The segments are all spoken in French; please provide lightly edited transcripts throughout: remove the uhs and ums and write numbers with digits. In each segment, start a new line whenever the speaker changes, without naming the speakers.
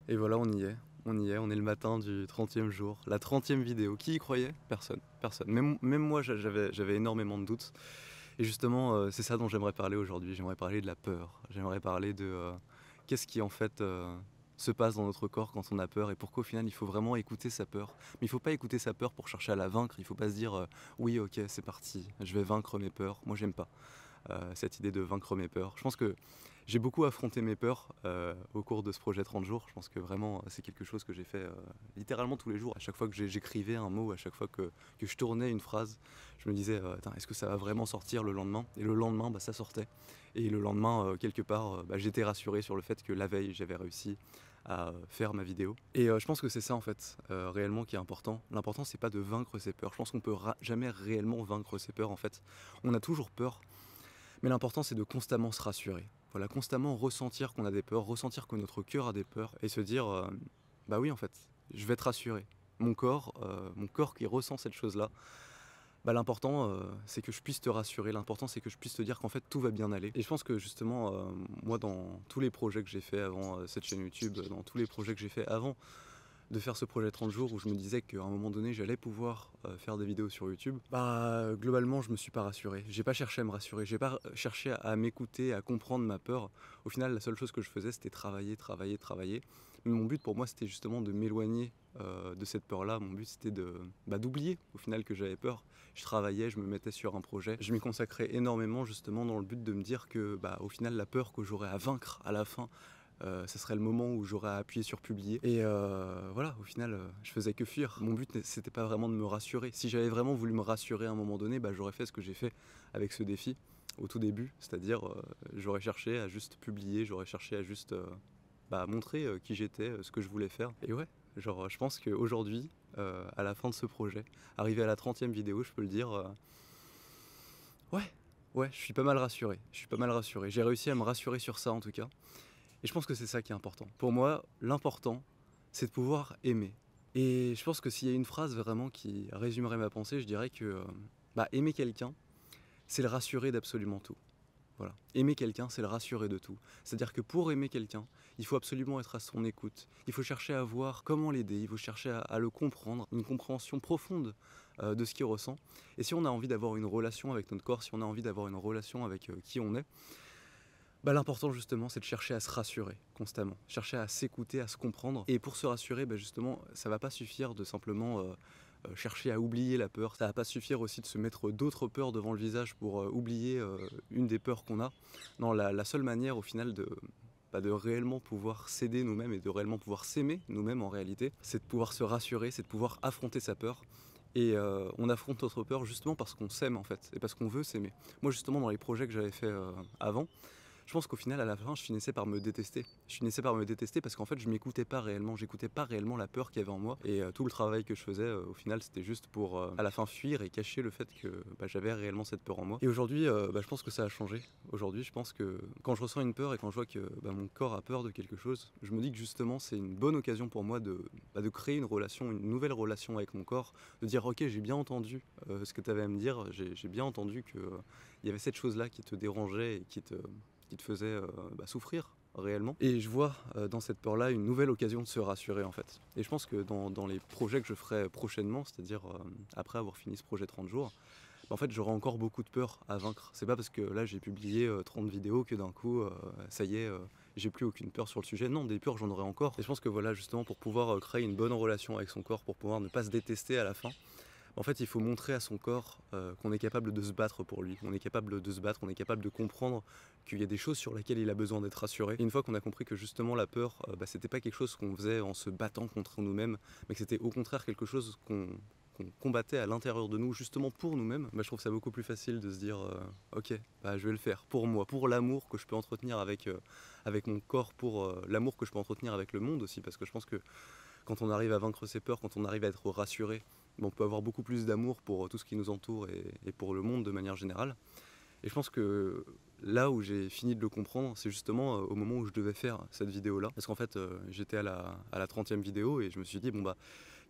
Et voilà, on est le matin du 30e jour, la 30e vidéo. Qui y croyait? Personne, personne. Même moi, j'avais énormément de doutes. Et justement, c'est ça dont j'aimerais parler aujourd'hui. J'aimerais parler de la peur. J'aimerais parler de qu'est-ce qui en fait se passe dans notre corps quand on a peur et pourquoi au final il faut vraiment écouter sa peur. Mais il ne faut pas écouter sa peur pour chercher à la vaincre. Il ne faut pas se dire oui, ok, c'est parti, je vais vaincre mes peurs. Moi, j'aime pas cette idée de vaincre mes peurs. Je pense que j'ai beaucoup affronté mes peurs au cours de ce projet 30 jours. Je pense que vraiment c'est quelque chose que j'ai fait littéralement tous les jours. À chaque fois que j'écrivais un mot, à chaque fois que je tournais une phrase, je me disais est-ce que ça va vraiment sortir le lendemain? Et le lendemain, ça sortait. Et le lendemain, quelque part, j'étais rassuré sur le fait que la veille, j'avais réussi à faire ma vidéo. Et je pense que c'est ça en fait, réellement qui est important. L'important c'est pas de vaincre ses peurs. Je pense qu'on peut jamais réellement vaincre ses peurs en fait. On a toujours peur, mais l'important c'est de constamment se rassurer. Voilà, constamment ressentir qu'on a des peurs, ressentir que notre cœur a des peurs et se dire bah oui en fait, je vais être rassuré. Mon corps qui ressent cette chose-là, l'important c'est que je puisse te rassurer, l'important c'est que je puisse te dire qu'en fait tout va bien aller. Et je pense que justement, moi dans tous les projets que j'ai fait avant cette chaîne YouTube, dans tous les projets que j'ai fait avant de faire ce projet 30 jours où je me disais qu'à un moment donné j'allais pouvoir faire des vidéos sur YouTube, globalement je me suis pas rassuré. J'ai pas cherché à me rassurer, j'ai pas cherché à m'écouter, à comprendre ma peur. Au final la seule chose que je faisais c'était travailler, travailler, travailler. Mais mon but pour moi c'était justement de m'éloigner de cette peur-là. Mon but c'était d'oublier au final que j'avais peur. Je travaillais, je me mettais sur un projet, je m'y consacrais énormément justement dans le but de me dire que au final la peur que j'aurais à vaincre à la fin, ça serait le moment où j'aurais à appuyer sur publier. Et voilà, au final, je faisais que fuir. Mon but, c'était pas vraiment de me rassurer. Si j'avais vraiment voulu me rassurer à un moment donné, j'aurais fait ce que j'ai fait avec ce défi au tout début. C'est-à-dire, j'aurais cherché à juste publier, j'aurais cherché à juste montrer qui j'étais, ce que je voulais faire. Et ouais, genre, je pense qu'aujourd'hui, à la fin de ce projet, arrivé à la 30e vidéo, je peux le dire, ouais, ouais, je suis pas mal rassuré. Je suis pas mal rassuré. J'ai réussi à me rassurer sur ça en tout cas. Et je pense que c'est ça qui est important. Pour moi, l'important, c'est de pouvoir aimer. Et je pense que s'il y a une phrase vraiment qui résumerait ma pensée, je dirais que aimer quelqu'un, c'est le rassurer d'absolument tout. Voilà. Aimer quelqu'un, c'est le rassurer de tout. C'est-à-dire que pour aimer quelqu'un, il faut absolument être à son écoute. Il faut chercher à voir comment l'aider, il faut chercher à le comprendre, une compréhension profonde de ce qu'il ressent. Et si on a envie d'avoir une relation avec notre corps, si on a envie d'avoir une relation avec qui on est, l'important justement c'est de chercher à se rassurer constamment, chercher à s'écouter, à se comprendre. Et pour se rassurer, justement, ça va pas suffire de simplement chercher à oublier la peur. Ça va pas suffire aussi de se mettre d'autres peurs devant le visage pour oublier une des peurs qu'on a. Non, la seule manière au final de réellement pouvoir s'aider nous-mêmes et de réellement pouvoir s'aimer nous-mêmes en réalité, c'est de pouvoir se rassurer, c'est de pouvoir affronter sa peur. Et on affronte notre peur justement parce qu'on s'aime en fait, et parce qu'on veut s'aimer. Moi justement dans les projets que j'avais fait avant, je pense qu'au final, à la fin, je finissais par me détester. Je finissais par me détester parce qu'en fait, je m'écoutais pas réellement. J'écoutais pas réellement la peur qu'il y avait en moi. Et tout le travail que je faisais, au final, c'était juste pour, à la fin, fuir et cacher le fait que j'avais réellement cette peur en moi. Et aujourd'hui, je pense que ça a changé. Aujourd'hui, je pense que quand je ressens une peur et quand je vois que mon corps a peur de quelque chose, je me dis que justement, c'est une bonne occasion pour moi de créer une relation, une nouvelle relation avec mon corps, de dire, ok, j'ai bien entendu ce que tu avais à me dire, j'ai bien entendu que il y avait cette chose-là qui te dérangeait et qui te faisait souffrir réellement. Et je vois dans cette peur-là une nouvelle occasion de se rassurer en fait. Et je pense que dans les projets que je ferai prochainement, c'est-à-dire après avoir fini ce projet 30 jours, en fait j'aurai encore beaucoup de peur à vaincre. C'est pas parce que là j'ai publié 30 vidéos que d'un coup, ça y est, j'ai plus aucune peur sur le sujet. Non, des peurs j'en aurai encore. Et je pense que voilà, justement pour pouvoir créer une bonne relation avec son corps, pour pouvoir ne pas se détester à la fin, en fait, il faut montrer à son corps qu'on est capable de se battre pour lui. On est capable de se battre, on est capable de comprendre qu'il y a des choses sur lesquelles il a besoin d'être rassuré. Et une fois qu'on a compris que justement la peur, c'était pas quelque chose qu'on faisait en se battant contre nous-mêmes, mais que c'était au contraire quelque chose qu'on combattait à l'intérieur de nous justement pour nous-mêmes, je trouve ça beaucoup plus facile de se dire ok, je vais le faire pour moi, pour l'amour que je peux entretenir avec mon corps, pour l'amour que je peux entretenir avec le monde aussi, parce que je pense que quand on arrive à vaincre ses peurs, quand on arrive à être rassuré, on peut avoir beaucoup plus d'amour pour tout ce qui nous entoure et pour le monde de manière générale. Et je pense que là où j'ai fini de le comprendre, c'est justement au moment où je devais faire cette vidéo-là. Parce qu'en fait, j'étais à la 30e vidéo et je me suis dit,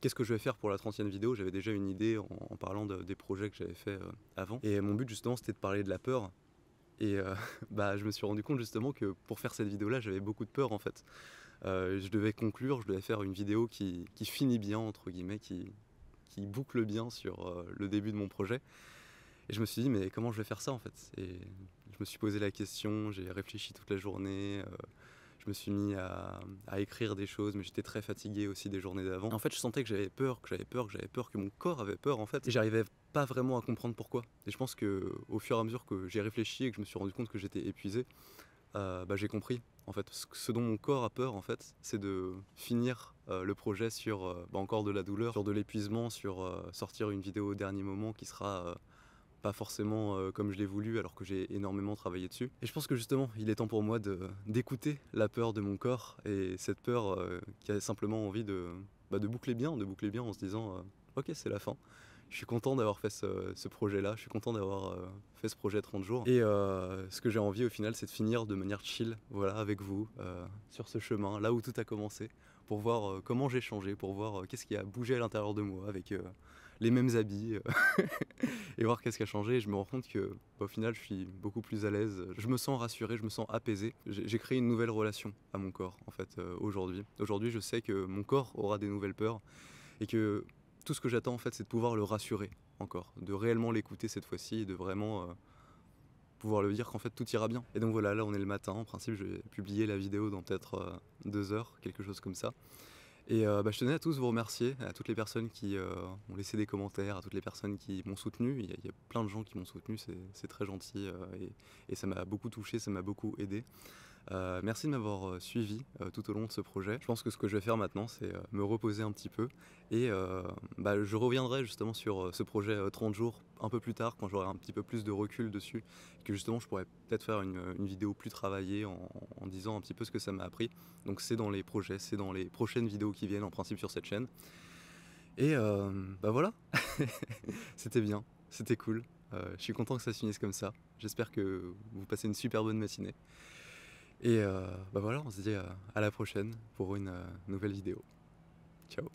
qu'est-ce que je vais faire pour la 30e vidéo? J'avais déjà une idée en parlant des projets que j'avais fait avant. Et mon but justement, c'était de parler de la peur. Et je me suis rendu compte justement que pour faire cette vidéo-là, j'avais beaucoup de peur en fait. Je devais conclure, je devais faire une vidéo qui finit bien, entre guillemets, qui boucle bien sur le début de mon projet. Et je me suis dit, mais comment je vais faire ça en fait? Et je me suis posé la question, j'ai réfléchi toute la journée, je me suis mis à écrire des choses, mais j'étais très fatigué aussi des journées d'avant. En fait, je sentais que j'avais peur, que mon corps avait peur en fait. Et j'arrivais pas vraiment à comprendre pourquoi. Et je pense qu'au fur et à mesure que j'ai réfléchi et que je me suis rendu compte que j'étais épuisé, j'ai compris. En fait, ce dont mon corps a peur, en fait, c'est de finir le projet sur encore de la douleur, sur de l'épuisement, sur sortir une vidéo au dernier moment qui sera pas forcément comme je l'ai voulu alors que j'ai énormément travaillé dessus. Et je pense que justement, il est temps pour moi d'écouter la peur de mon corps et cette peur qui a simplement envie de boucler bien en se disant ok, c'est la fin. Je suis content d'avoir fait ce projet-là, je suis content d'avoir fait ce projet 30 jours. Et ce que j'ai envie au final, c'est de finir de manière chill, voilà, avec vous, sur ce chemin, là où tout a commencé, pour voir comment j'ai changé, pour voir qu'est-ce qui a bougé à l'intérieur de moi, avec les mêmes habits, et voir qu'est-ce qui a changé. Et je me rends compte que au final, je suis beaucoup plus à l'aise, je me sens rassuré, je me sens apaisé. J'ai créé une nouvelle relation à mon corps, en fait, aujourd'hui. Aujourd'hui, je sais que mon corps aura des nouvelles peurs, et que tout ce que j'attends en fait, c'est de pouvoir le rassurer encore, de réellement l'écouter cette fois-ci et de vraiment pouvoir lui dire qu'en fait tout ira bien. Et donc voilà, là on est le matin, en principe je vais publier la vidéo dans peut-être 2 heures, quelque chose comme ça. Et je tenais à tous vous remercier, à toutes les personnes qui ont laissé des commentaires, à toutes les personnes qui m'ont soutenu. Il y a plein de gens qui m'ont soutenu, c'est très gentil et ça m'a beaucoup touché, ça m'a beaucoup aidé. Merci de m'avoir suivi tout au long de ce projet. Je pense que ce que je vais faire maintenant, c'est me reposer un petit peu et je reviendrai justement sur ce projet 30 jours un peu plus tard quand j'aurai un petit peu plus de recul dessus et que justement je pourrais peut-être faire une vidéo plus travaillée en disant un petit peu ce que ça m'a appris. Donc c'est dans les projets, c'est dans les prochaines vidéos qui viennent en principe sur cette chaîne. Et voilà, c'était bien, c'était cool. Je suis content que ça se finisse comme ça. J'espère que vous passez une super bonne matinée. Et voilà, on se dit à la prochaine pour une nouvelle vidéo. Ciao.